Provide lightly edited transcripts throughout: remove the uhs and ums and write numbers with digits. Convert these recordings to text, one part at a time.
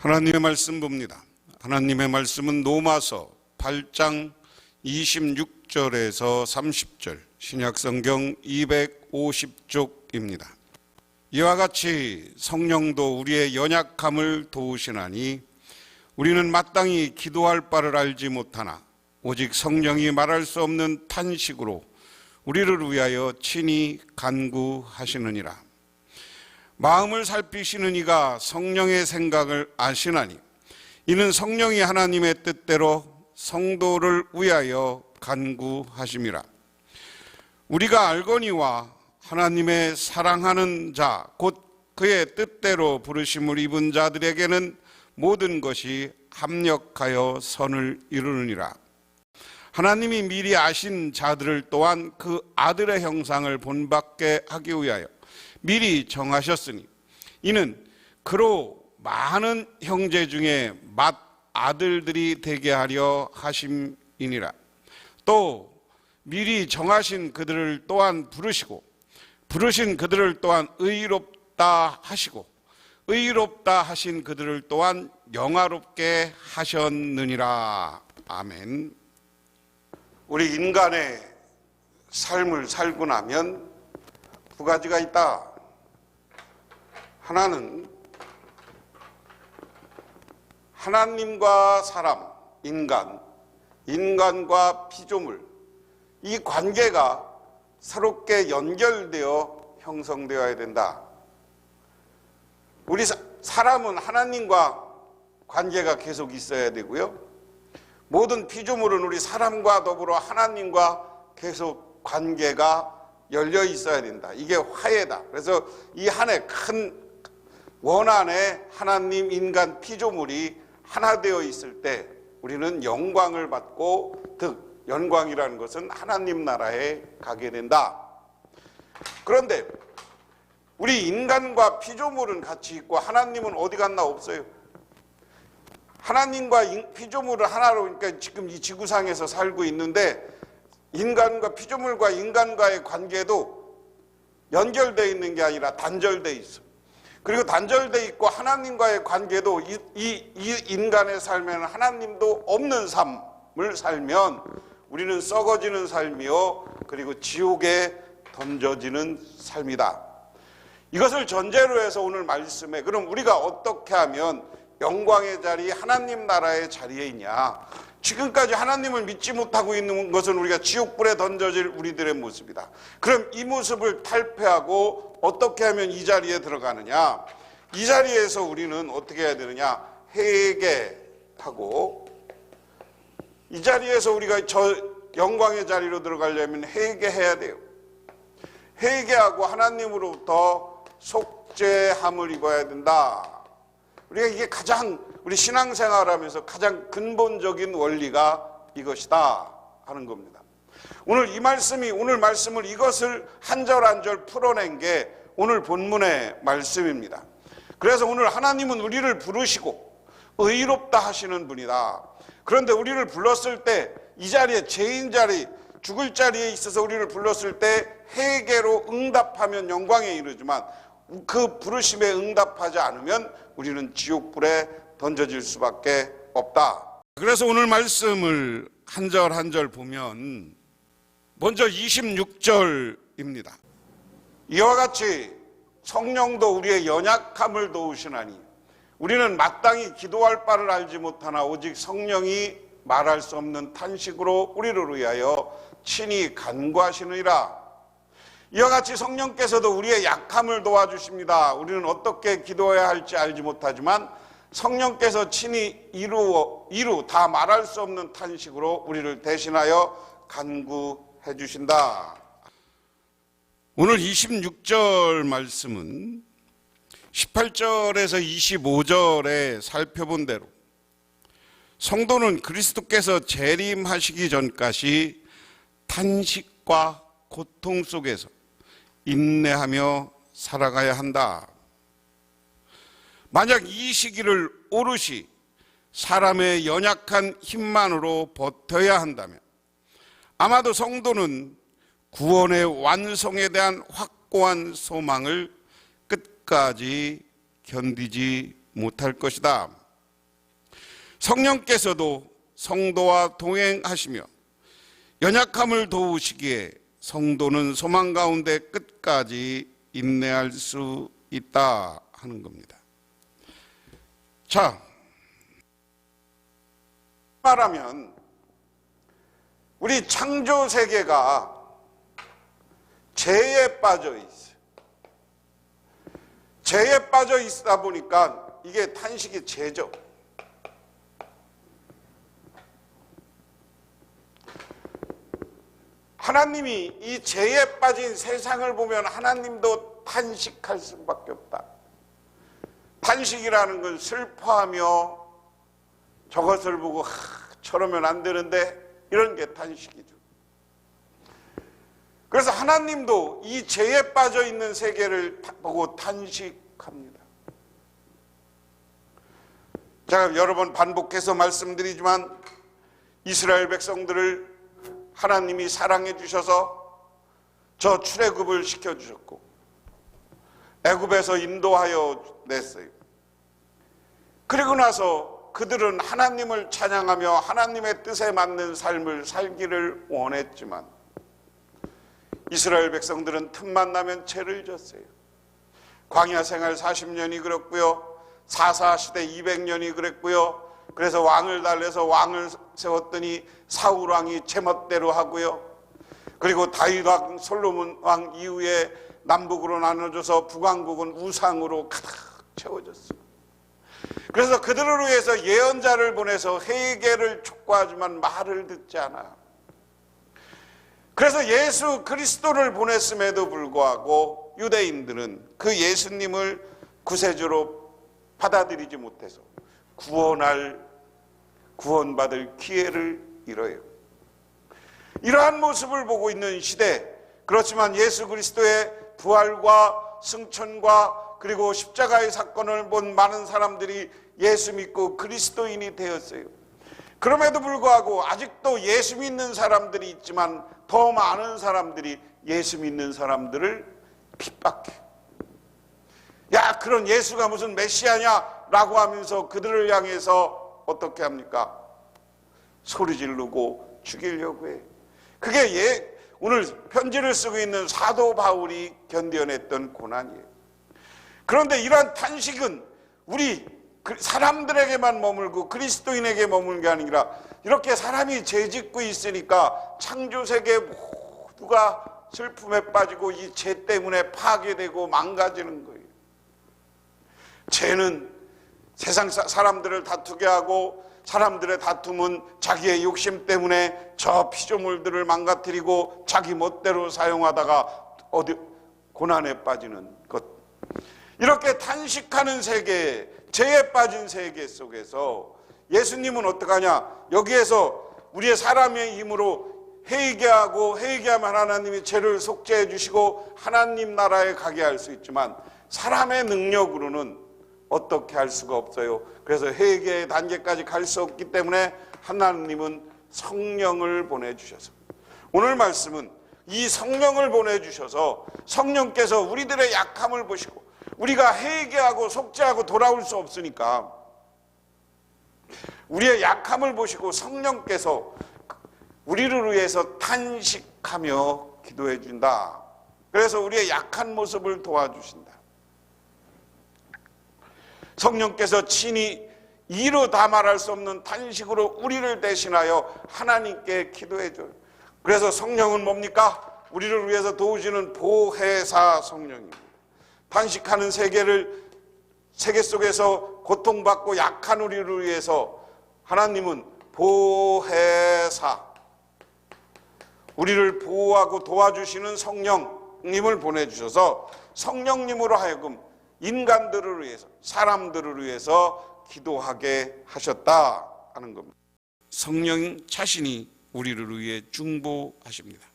하나님의 말씀 봅니다. 하나님의 말씀은 로마서 8장 26절에서 30절, 신약성경 250쪽입니다. 이와 같이 성령도 우리의 연약함을 도우시나니 우리는 마땅히 기도할 바를 알지 못하나 오직 성령이 말할 수 없는 탄식으로 우리를 위하여 친히 간구하시느니라. 마음을 살피시는 이가 성령의 생각을 아시나니 이는 성령이 하나님의 뜻대로 성도를 위하여 간구하심이라. 우리가 알거니와 하나님의 사랑하는 자 곧 그의 뜻대로 부르심을 입은 자들에게는 모든 것이 합력하여 선을 이루느니라. 하나님이 미리 아신 자들을 또한 그 아들의 형상을 본받게 하기 위하여 미리 정하셨으니 이는 그로 많은 형제 중에 맏아들들이 되게 하려 하심이니라. 또 미리 정하신 그들을 또한 부르시고 부르신 그들을 또한 의롭다 하시고 의롭다 하신 그들을 또한 영화롭게 하셨느니라. 아멘. 우리 인간의 삶을 살고 나면 두 가지가 있다. 하나는 하나님과 사람, 인간과 피조물, 이 관계가 새롭게 연결되어 형성되어야 된다. 우리 사람은 하나님과 관계가 계속 있어야 되고요. 모든 피조물은 우리 사람과 더불어 하나님과 계속 관계가 열려 있어야 된다. 이게 화해다. 그래서 이 한 해 큰 원 안에 하나님, 인간, 피조물이 하나 되어 있을 때 우리는 영광을 받고, 즉 영광이라는 것은 하나님 나라에 가게 된다. 그런데 우리 인간과 피조물은 같이 있고 하나님은 어디 갔나 없어요. 하나님과 피조물을 하나로, 그러니까 지금 이 지구상에서 살고 있는데 인간과 피조물과 인간과의 관계도 연결되어 있는 게 아니라 단절되어 있어. 그리고 단절되어 있고 하나님과의 관계도 이 인간의 삶에는 하나님도 없는 삶을 살면 우리는 썩어지는 삶이요, 그리고 지옥에 던져지는 삶이다. 이것을 전제로 해서 오늘 말씀에, 그럼 우리가 어떻게 하면 영광의 자리, 하나님 나라의 자리에 있냐? 지금까지 하나님을 믿지 못하고 있는 것은 우리가 지옥불에 던져질 우리들의 모습이다. 그럼 이 모습을 탈피하고 어떻게 하면 이 자리에 들어가느냐? 이 자리에서 우리는 어떻게 해야 되느냐? 회개하고, 이 자리에서 우리가 저 영광의 자리로 들어가려면 회개해야 돼요. 회개하고 하나님으로부터 속죄함을 입어야 된다. 우리가 이게 가장, 우리 신앙생활하면서 가장 근본적인 원리가 이것이다 하는 겁니다. 오늘 말씀을 이것을 한 절 한 절 풀어낸 게 오늘 본문의 말씀입니다. 그래서 오늘 하나님은 우리를 부르시고 의롭다 하시는 분이다. 그런데 우리를 불렀을 때 이 자리에, 죄인 자리, 죽을 자리에 있어서 우리를 불렀을 때 회개로 응답하면 영광에 이르지만 그 부르심에 응답하지 않으면 우리는 지옥불에 던져질 수밖에 없다. 그래서 오늘 말씀을 한 절 한 절 보면 먼저 26절입니다. 이와 같이 성령도 우리의 연약함을 도우시나니 우리는 마땅히 기도할 바를 알지 못하나 오직 성령이 말할 수 없는 탄식으로 우리를 위하여 친히 간구하시느니라. 이와 같이 성령께서도 우리의 약함을 도와주십니다. 우리는 어떻게 기도해야 할지 알지 못하지만 성령께서 친히 이루 다 말할 수 없는 탄식으로 우리를 대신하여 간구해 주신다. 오늘 26절 말씀은 18절에서 25절에 살펴본 대로 성도는 그리스도께서 재림하시기 전까지 탄식과 고통 속에서 인내하며 살아가야 한다. 만약 이 시기를 오롯이 사람의 연약한 힘만으로 버텨야 한다면 아마도 성도는 구원의 완성에 대한 확고한 소망을 끝까지 견디지 못할 것이다. 성령께서도 성도와 동행하시며 연약함을 도우시기에 성도는 소망 가운데 끝까지 인내할 수 있다 하는 겁니다. 자, 말하면 우리 창조 세계가 죄에 빠져 있어요. 죄에 빠져 있다 보니까 이게 탄식이 죄죠. 하나님이 이 죄에 빠진 세상을 보면 하나님도 탄식할 수밖에 없다. 탄식이라는 건 슬퍼하며 저것을 보고 저러면 안 되는데 이런 게 탄식이죠. 그래서 하나님도 이 죄에 빠져 있는 세계를 보고 탄식합니다. 제가 여러 번 반복해서 말씀드리지만 이스라엘 백성들을 하나님이 사랑해 주셔서 저 출애굽을 시켜주셨고 애굽에서 인도하여 냈어요. 그리고 나서 그들은 하나님을 찬양하며 하나님의 뜻에 맞는 삶을 살기를 원했지만 이스라엘 백성들은 틈만 나면 죄를 졌어요. 광야 생활 40년이 그랬고요, 사사 시대 200년이 그랬고요. 그래서 왕을 달래서 왕을 세웠더니 사울 왕이 제멋대로 하고요. 그리고 다윗 왕, 솔로몬 왕 이후에 남북으로 나눠져서 북왕국은 우상으로 가득 채워졌어요. 그래서 그들을 위해서 예언자를 보내서 회개를 촉구하지만 말을 듣지 않아. 그래서 예수 그리스도를 보냈음에도 불구하고 유대인들은 그 예수님을 구세주로 받아들이지 못해서 구원받을 기회를 잃어요. 이러한 모습을 보고 있는 시대, 그렇지만 예수 그리스도의 부활과 승천과 그리고 십자가의 사건을 본 많은 사람들이 예수 믿고 그리스도인이 되었어요. 그럼에도 불구하고 아직도 예수 믿는 사람들이 있지만 더 많은 사람들이 예수 믿는 사람들을 핍박해. 야, 그런 예수가 무슨 메시아냐? 라고 하면서 그들을 향해서 어떻게 합니까? 소리 지르고 죽이려고 해. 그게 오늘 편지를 쓰고 있는 사도 바울이 견뎌냈던 고난이에요. 그런데 이러한 탄식은 우리 사람들에게만 머물고 그리스도인에게 머무는 게 아니라 이렇게 사람이 죄 짓고 있으니까 창조세계 모두가 슬픔에 빠지고 이 죄 때문에 파괴되고 망가지는 거예요. 죄는 세상 사람들을 다투게 하고 사람들의 다툼은 자기의 욕심 때문에 저 피조물들을 망가뜨리고 자기 멋대로 사용하다가 고난에 빠지는 것. 이렇게 탄식하는 세계, 죄에 빠진 세계 속에서 예수님은 어떡하냐? 여기에서 우리의 사람의 힘으로 회개하면 하나님이 죄를 속죄해 주시고 하나님 나라에 가게 할 수 있지만 사람의 능력으로는 어떻게 할 수가 없어요. 그래서 회개의 단계까지 갈 수 없기 때문에 하나님은 성령을 보내주셔서, 오늘 말씀은 이 성령을 보내주셔서 성령께서 우리들의 약함을 보시고 우리가 회개하고 속죄하고 돌아올 수 없으니까 우리의 약함을 보시고 성령께서 우리를 위해서 탄식하며 기도해 준다. 그래서 우리의 약한 모습을 도와주신다. 성령께서 친히 이로 다 말할 수 없는 탄식으로 우리를 대신하여 하나님께 기도해 줘요. 그래서 성령은 뭡니까? 우리를 위해서 도우시는 보혜사 성령입니다. 탄식하는 세계 속에서 고통받고 약한 우리를 위해서 하나님은 보혜사, 우리를 보호하고 도와주시는 성령님을 보내주셔서 성령님으로 하여금 인간들을 위해서, 사람들을 위해서 기도하게 하셨다 하는 겁니다. 성령 자신이 우리를 위해 중보하십니다.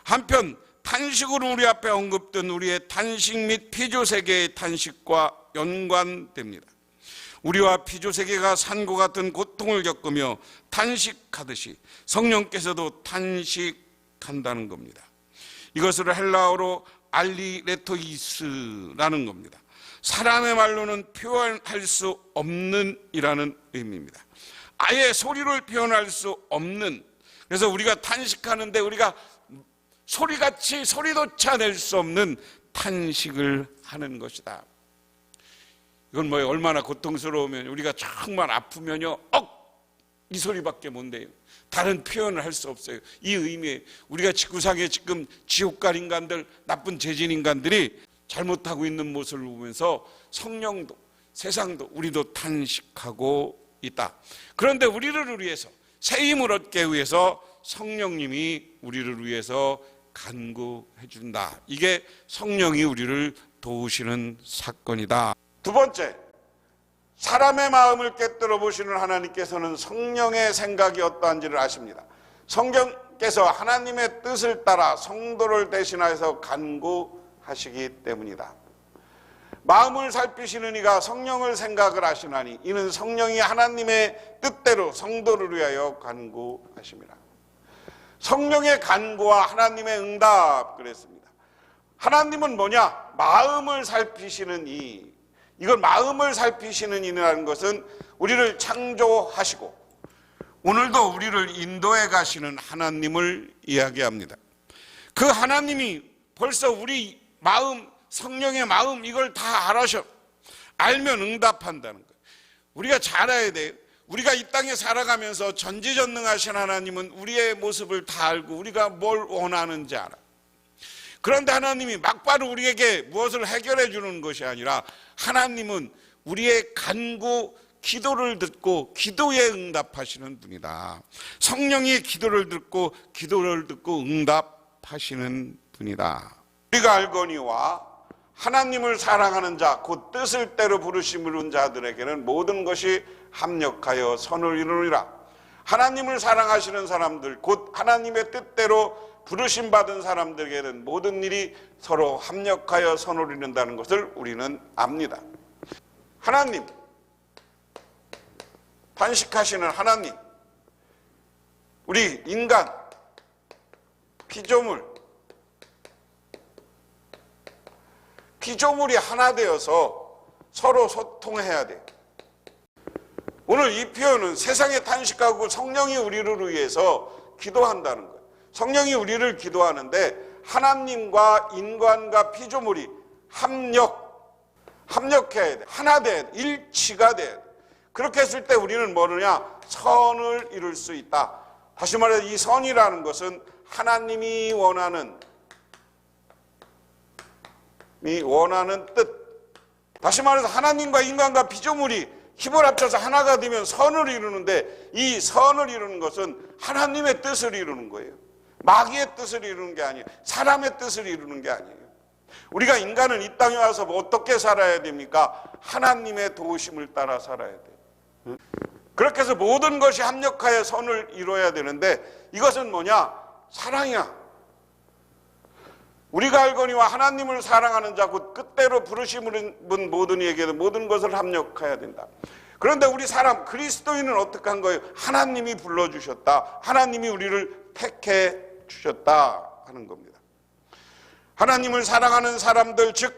한편 탄식으로 우리 앞에 언급된 우리의 탄식 및 피조세계의 탄식과 연관됩니다. 우리와 피조세계가 산고 같은 고통을 겪으며 탄식하듯이 성령께서도 탄식한다는 겁니다. 이것을 헬라어로 알리레토이스라는 겁니다. 사람의 말로는 표현할 수 없는 이라는 의미입니다. 아예 소리를 표현할 수 없는, 그래서 우리가 탄식하는데 우리가 소리같이 소리조차 낼 수 없는 탄식을 하는 것이다. 이건 뭐예요? 얼마나 고통스러우면, 우리가 정말 아프면요, 이 소리밖에 못 내요. 다른 표현을 할 수 없어요. 이 의미에 우리가 지구상에 지금 지옥갈 인간들, 나쁜 죄진 인간들이 잘못하고 있는 모습을 보면서 성령도, 세상도, 우리도 탄식하고 있다. 그런데 우리를 위해서, 새 힘을 얻기 위해서 성령님이 우리를 위해서 간구해 준다. 이게 성령이 우리를 도우시는 사건이다. 두 번째, 사람의 마음을 깨뜨려 보시는 하나님께서는 성령의 생각이 어떠한지를 아십니다. 성령께서 하나님의 뜻을 따라 성도를 대신하여서 간구하시기 때문이다. 마음을 살피시는 이가 성령을 생각을 하시나니 이는 성령이 하나님의 뜻대로 성도를 위하여 간구하십니다. 성령의 간구와 하나님의 응답 그랬습니다. 하나님은 뭐냐? 마음을 살피시는 이. 이걸 마음을 살피시는 이라는 것은 우리를 창조하시고 오늘도 우리를 인도해 가시는 하나님을 이야기합니다. 그 하나님이 벌써 우리 마음, 성령의 마음, 이걸 다 알면 응답한다는 거예요. 우리가 잘 알아야 돼요. 우리가 이 땅에 살아가면서 전지전능하신 하나님은 우리의 모습을 다 알고 우리가 뭘 원하는지 알아. 그런데 하나님이 막바로 우리에게 무엇을 해결해 주는 것이 아니라 하나님은 우리의 간구, 기도를 듣고 기도에 응답하시는 분이다. 성령의 기도를 듣고 응답하시는 분이다. 우리가 알거니와 하나님을 사랑하는 자, 곧 뜻을 때로 부르심을 이룬 자들에게는 모든 것이 합력하여 선을 이루리라. 하나님을 사랑하시는 사람들, 곧 하나님의 뜻대로 부르심 받은 사람들에게는 모든 일이 서로 합력하여 선을 이룬다는 것을 우리는 압니다. 하나님, 탄식하시는 하나님, 우리 인간, 피조물이 하나 되어서 서로 소통해야 돼요. 오늘 이 표현은 세상에 탄식하고 성령이 우리를 위해서 기도한다는 거예요. 성령이 우리를 기도하는데 하나님과 인간과 피조물이 합력해야 돼. 하나 돼. 일치가 돼. 그렇게 했을 때 우리는 뭐느냐? 선을 이룰 수 있다. 다시 말해서 이 선이라는 것은 하나님이 원하는 뜻. 다시 말해서 하나님과 인간과 피조물이 힘을 합쳐서 하나가 되면 선을 이루는데 이 선을 이루는 것은 하나님의 뜻을 이루는 거예요. 마귀의 뜻을 이루는 게 아니에요. 사람의 뜻을 이루는 게 아니에요. 우리가 인간은 이 땅에 와서 어떻게 살아야 됩니까? 하나님의 도우심을 따라 살아야 돼요. 그렇게 해서 모든 것이 합력하여 선을 이루어야 되는데 이것은 뭐냐? 사랑이야. 우리가 알거니와 하나님을 사랑하는 자 곧 끝대로 부르심을 입은 모든 이에게는 모든 것을 합력해야 된다. 그런데 우리 사람 그리스도인은 어떻게 한 거예요? 하나님이 불러주셨다. 하나님이 우리를 택해 주셨다 하는 겁니다. 하나님을 사랑하는 사람들, 즉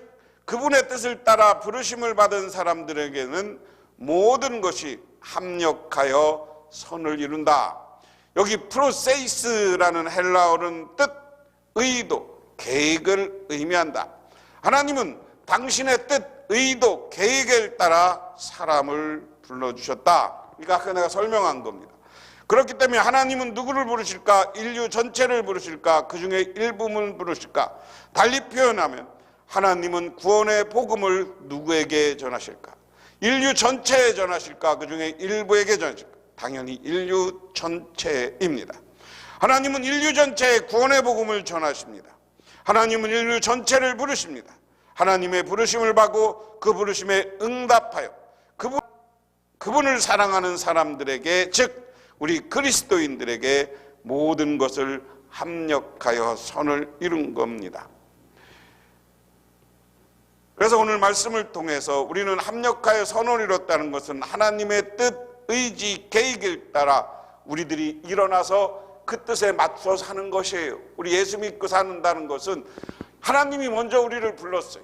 그분의 뜻을 따라 부르심을 받은 사람들에게는 모든 것이 합력하여 선을 이룬다. 여기 프로세이스라는 헬라어는 뜻, 의도, 계획을 의미한다. 하나님은 당신의 뜻, 의도, 계획을 따라 사람을 불러주셨다. 그러니까 아까 내가 설명한 겁니다. 그렇기 때문에 하나님은 누구를 부르실까? 인류 전체를 부르실까? 그 중에 일부분을 부르실까? 달리 표현하면 하나님은 구원의 복음을 누구에게 전하실까? 인류 전체에 전하실까? 그 중에 일부에게 전하실까? 당연히 인류 전체입니다. 하나님은 인류 전체에 구원의 복음을 전하십니다. 하나님은 인류 전체를 부르십니다. 하나님의 부르심을 받고 그 부르심에 응답하여 그분을 사랑하는 사람들에게, 즉 우리 그리스도인들에게 모든 것을 합력하여 선을 이룬 겁니다. 그래서 오늘 말씀을 통해서 우리는 합력하여 선을 이뤘다는 것은 하나님의 뜻, 의지, 계획을 따라 우리들이 일어나서 그 뜻에 맞춰 사는 것이에요. 우리 예수 믿고 산다는 것은 하나님이 먼저 우리를 불렀어요.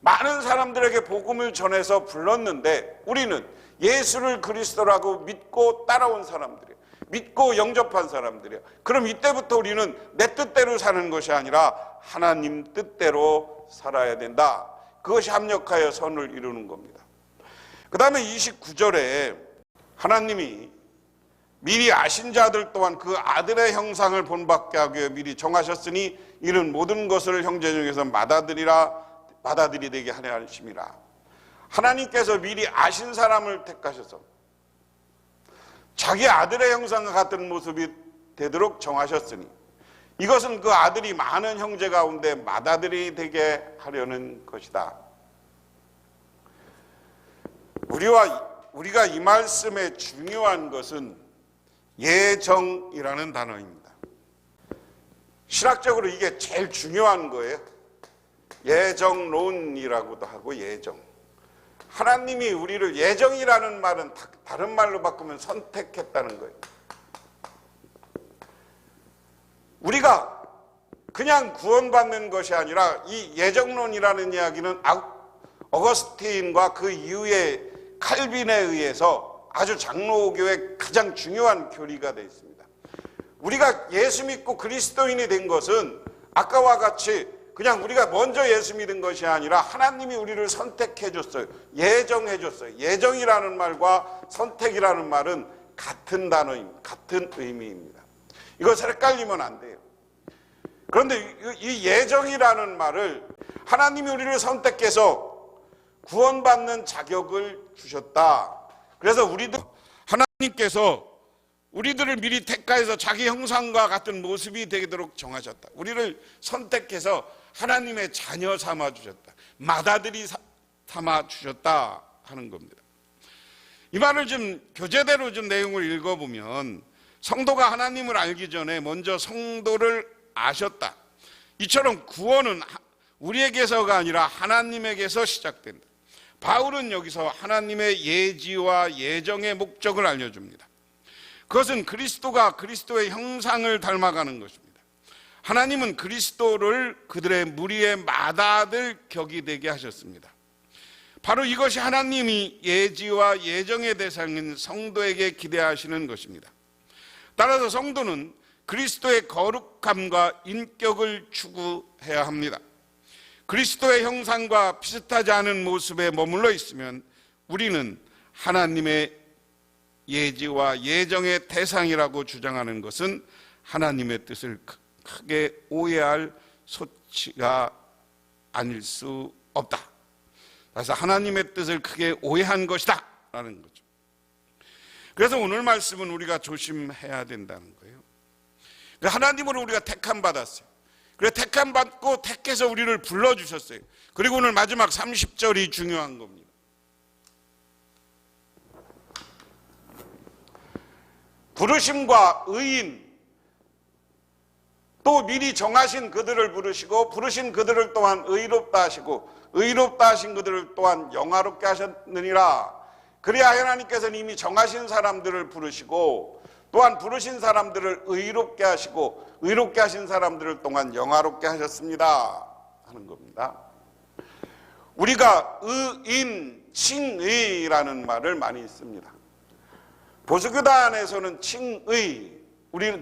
많은 사람들에게 복음을 전해서 불렀는데 우리는 예수를 그리스도라고 믿고 따라온 사람들이에요. 믿고 영접한 사람들이에요. 그럼 이때부터 우리는 내 뜻대로 사는 것이 아니라 하나님 뜻대로 살아야 된다. 그것이 합력하여 선을 이루는 겁니다. 그 다음에 29절에 하나님이 미리 아신 자들 또한 그 아들의 형상을 본받게 하기 위해 미리 정하셨으니 이는 모든 것을 형제 중에서 맏아들이 되게 하려 하심이라. 하나님께서 미리 아신 사람을 택하셔서 자기 아들의 형상과 같은 모습이 되도록 정하셨으니 이것은 그 아들이 많은 형제 가운데 맏아들이 되게 하려는 것이다. 우리가 이 말씀에 중요한 것은 예정이라는 단어입니다. 신학적으로 이게 제일 중요한 거예요. 예정론이라고도 하고 예정. 하나님이 우리를, 예정이라는 말은 다른 말로 바꾸면 선택했다는 거예요. 우리가 그냥 구원받는 것이 아니라 이 예정론이라는 이야기는 어거스틴과 그 이후에 칼빈에 의해서 아주 장로교의 가장 중요한 교리가 되어 있습니다. 우리가 예수 믿고 그리스도인이 된 것은 아까와 같이 그냥 우리가 먼저 예수 믿은 것이 아니라 하나님이 우리를 선택해 줬어요. 예정해 줬어요. 예정이라는 말과 선택이라는 말은 같은 단어입니다. 같은 의미입니다. 이것을 헷갈리면 안 돼요. 그런데 이 예정이라는 말을 하나님이 우리를 선택해서 구원받는 자격을 주셨다. 그래서 하나님께서 우리들을 미리 택하여서 자기 형상과 같은 모습이 되도록 정하셨다. 우리를 선택해서 하나님의 자녀 삼아 주셨다. 맏아들이 삼아 주셨다 하는 겁니다. 이 말을 좀 교재대로 좀 내용을 읽어보면 성도가 하나님을 알기 전에 먼저 성도를 아셨다. 이처럼 구원은 우리에게서가 아니라 하나님에게서 시작된다. 바울은 여기서 하나님의 예지와 예정의 목적을 알려줍니다. 그것은 그리스도가 그리스도의 형상을 닮아가는 것입니다. 하나님은 그리스도를 그들의 무리의 맏아들 격이 되게 하셨습니다. 바로 이것이 하나님이 예지와 예정의 대상인 성도에게 기대하시는 것입니다. 따라서 성도는 그리스도의 거룩함과 인격을 추구해야 합니다. 그리스도의 형상과 비슷하지 않은 모습에 머물러 있으면 우리는 하나님의 예지와 예정의 대상이라고 주장하는 것은 하나님의 뜻을 크게 오해할 소치가 아닐 수 없다. 그래서 하나님의 뜻을 크게 오해한 것이다 라는 거죠. 그래서 오늘 말씀은 우리가 조심해야 된다는 거예요. 하나님으로 우리가 택함 받았어요. 그래 택함 받고 택해서 우리를 불러주셨어요. 그리고 오늘 마지막 30절이 중요한 겁니다. 부르심과 의인, 또 미리 정하신 그들을 부르시고 부르신 그들을 또한 의롭다 하시고 의롭다 하신 그들을 또한 영화롭게 하셨느니라. 그래야 하나님께서는 이미 정하신 사람들을 부르시고 또한 부르신 사람들을 의롭게 하시고 의롭게 하신 사람들을 또한 영화롭게 하셨습니다 하는 겁니다. 우리가 의인, 칭의라는 말을 많이 씁니다. 보수교단에서는 칭의,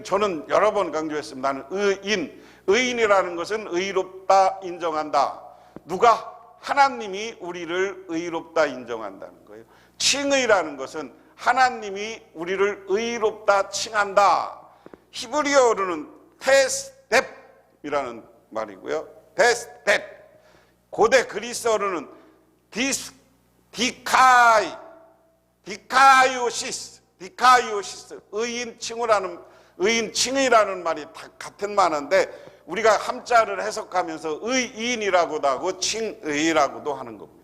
저는 여러 번 강조했습니다. 나는 의인이라는 것은 의롭다 인정한다. 누가? 하나님이 우리를 의롭다 인정한다는 거예요. 칭의라는 것은 하나님이 우리를 의롭다 칭한다. 히브리어로는 테스텝이라는 말이고요. 테스텝. 고대 그리스어로는 디카이오시스, 의인 칭의라는 말이 다 같은 말인데 우리가 함자를 해석하면서 의인이라고도 하고 칭의라고도 하는 겁니다.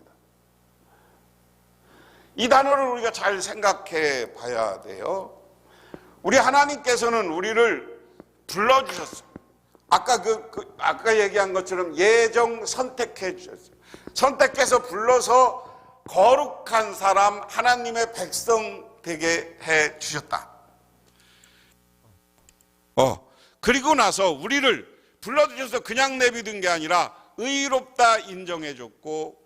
이 단어를 우리가 잘 생각해 봐야 돼요. 우리 하나님께서는 우리를 불러주셨어요. 아까 얘기한 것처럼 예정 선택해 주셨어요. 선택해서 불러서 거룩한 사람, 하나님의 백성 되게 해 주셨다. 그리고 나서 우리를 불러주셔서 그냥 내비둔 게 아니라 의롭다 인정해 줬고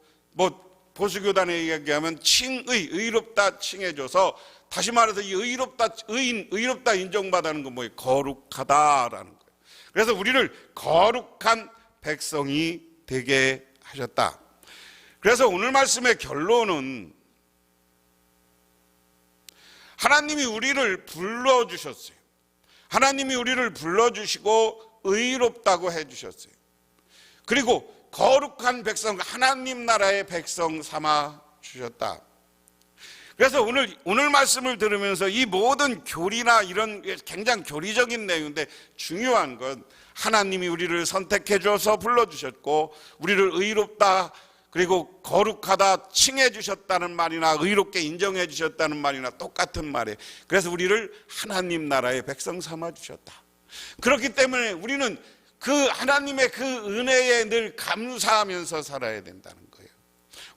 보수교단에 얘기하면 의롭다 칭해줘서, 다시 말해서 이 의롭다 인정받는 건 뭐예요? 거룩하다라는 거예요. 그래서 우리를 거룩한 백성이 되게 하셨다. 그래서 오늘 말씀의 결론은 하나님이 우리를 불러주셨어요. 하나님이 우리를 불러주시고 의롭다고 해주셨어요. 그리고 거룩한 백성, 하나님 나라의 백성 삼아 주셨다. 그래서 오늘 말씀을 들으면서 이 모든 교리나 이런 굉장히 교리적인 내용인데, 중요한 건 하나님이 우리를 선택해 줘서 불러주셨고, 우리를 의롭다 그리고 거룩하다 칭해 주셨다는 말이나 의롭게 인정해 주셨다는 말이나 똑같은 말이에요. 그래서 우리를 하나님 나라의 백성 삼아 주셨다. 그렇기 때문에 우리는 그 하나님의 그 은혜에 늘 감사하면서 살아야 된다는 거예요.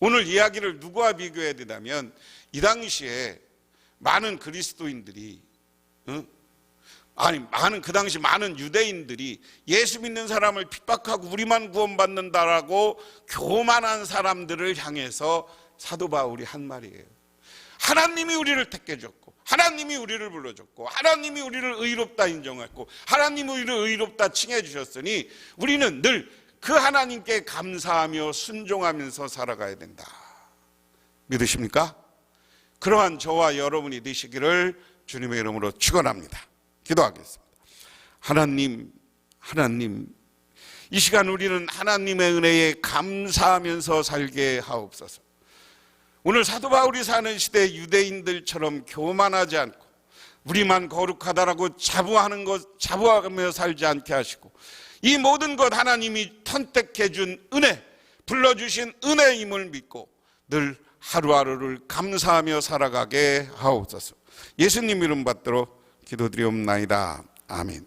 오늘 이야기를 누구와 비교해야 되냐면, 이 당시에 많은 그리스도인들이, 그 당시 많은 유대인들이 예수 믿는 사람을 핍박하고 우리만 구원받는다라고 교만한 사람들을 향해서 사도 바울이 한 말이에요. 하나님이 우리를 택해 줬고, 하나님이 우리를 불러줬고, 하나님이 우리를 의롭다 인정했고, 하나님이 우리를 의롭다 칭해 주셨으니 우리는 늘 그 하나님께 감사하며 순종하면서 살아가야 된다. 믿으십니까? 그러한 저와 여러분이 되시기를 주님의 이름으로 축원합니다. 기도하겠습니다. 하나님, 이 시간 우리는 하나님의 은혜에 감사하면서 살게 하옵소서. 오늘 사도 바울이 사는 시대 유대인들처럼 교만하지 않고 우리만 거룩하다라고 자부하며 살지 않게 하시고, 이 모든 것 하나님이 선택해 준 은혜, 불러주신 은혜임을 믿고 늘 하루하루를 감사하며 살아가게 하옵소서. 예수님 이름 받들어 기도드리옵나이다. 아멘.